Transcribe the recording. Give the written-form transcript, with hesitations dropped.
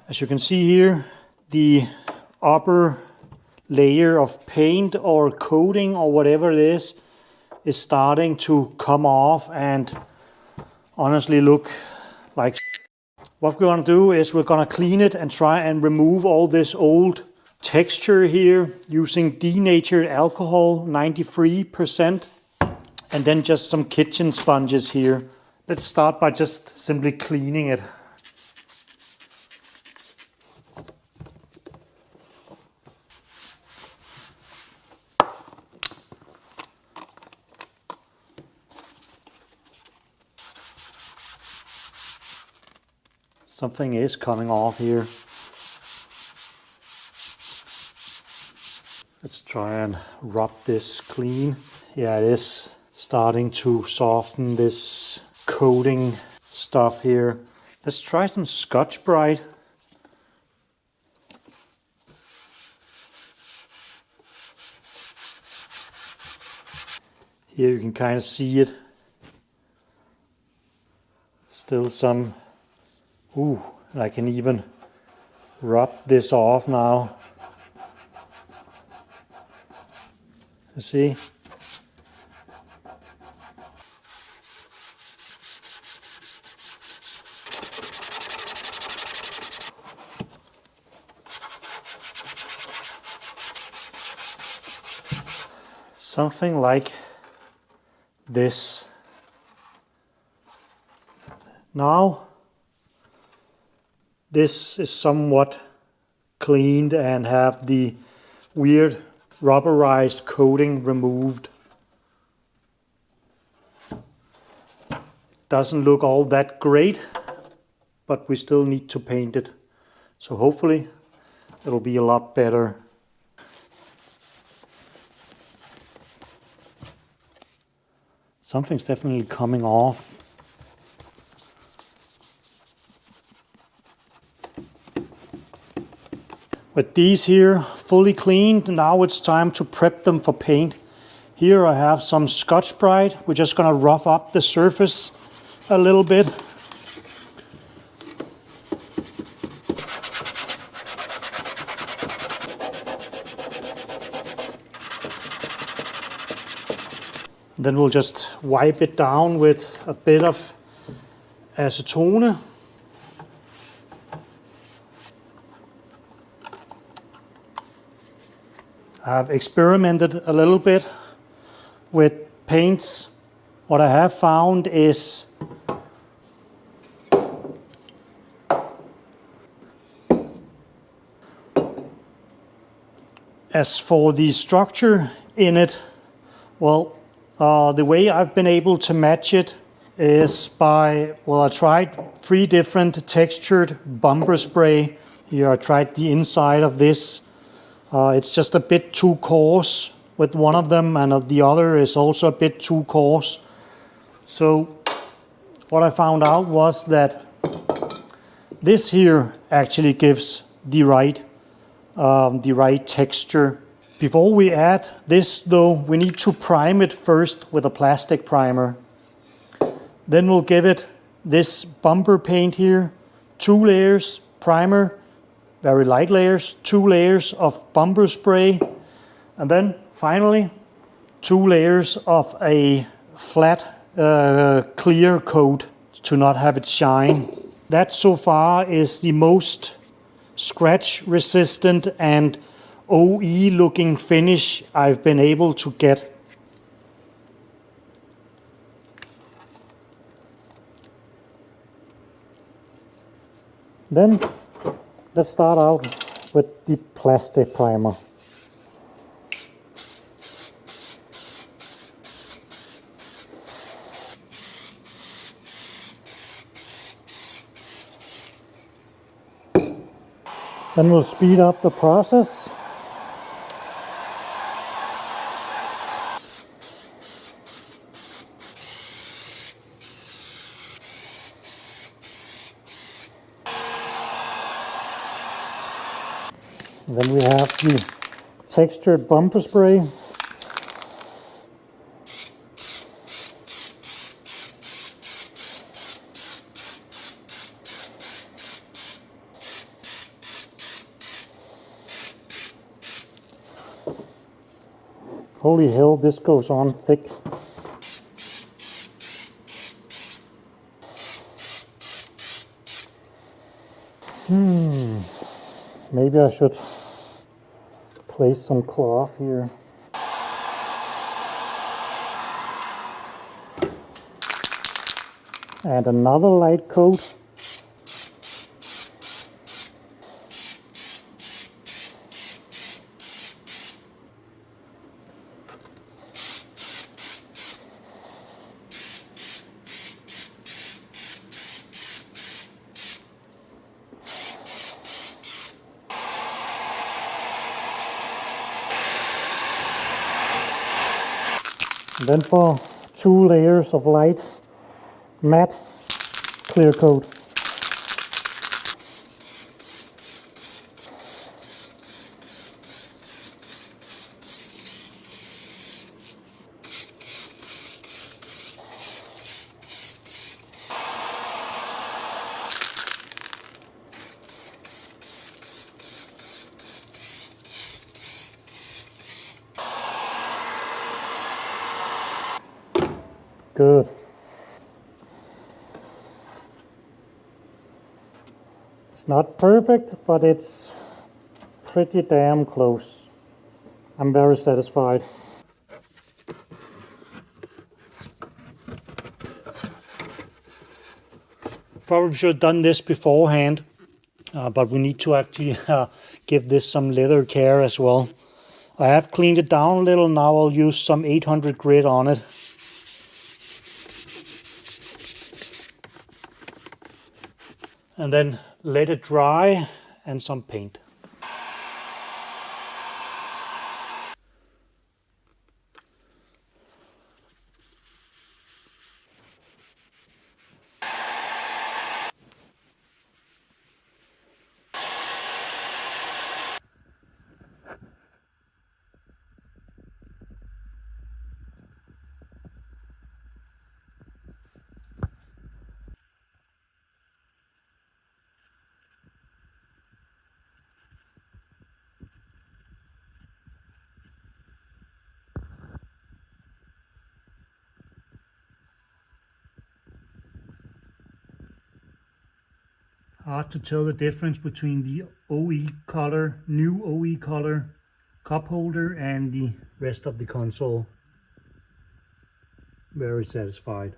As you can see here, the upper layer of paint or coating or whatever it is starting to come off and honestly look like what we're going to do is we're going to clean it and try and remove all this old texture here using denatured alcohol, 93%, and then just some kitchen sponges here. Let's start by just simply cleaning it. Something is coming off here. Let's try and rub this clean. Yeah, it is starting to soften this coating stuff here. Let's try some Scotch-Brite. Here you can kind of see it. Still some. Ooh, I can even rub this off now. You see? Something like this. Now, this is somewhat cleaned and have the weird rubberized coating removed. Doesn't look all that great, but we still need to paint it. So hopefully it'll be a lot better. Something's definitely coming off. With these here fully cleaned, now it's time to prep them for paint. Here I have some Scotch-Brite. We're just going to rough up the surface a little bit. Then we'll just wipe it down with a bit of acetone. I've experimented a little bit with paints. What I have found is as for the structure in it, well, the way I've been able to match it is by, well, I tried 3 different textured bumper spray. Here I tried the inside of this. It's just a bit too coarse with one of them, and the other is also a bit too coarse. So what I found out was that this here actually gives the right texture. Before we add this though, we need to prime it first with a plastic primer. Then we'll give it this bumper paint here, 2 layers primer, very light layers, 2 layers of bumper spray, and then finally 2 layers of a flat clear coat to not have it shine. That so far is the most scratch resistant and OE looking finish I've been able to get. Then let's start out with the plastic primer. Then we'll speed up the process. Then we have the textured bumper spray. Holy hell, this goes on thick. Maybe I should place some cloth here. And another light coat. And then for 2 layers of light matte clear coat. Good. It's not perfect, but it's pretty damn close. I'm very satisfied. Probably should have done this beforehand, but we need to actually give this some leather care as well. I have cleaned it down a little. Now I'll use some 800 grit on it. And then let it dry and some paint. Hard to tell the difference between the OE color, new OE color cup holder and the rest of the console. Very satisfied.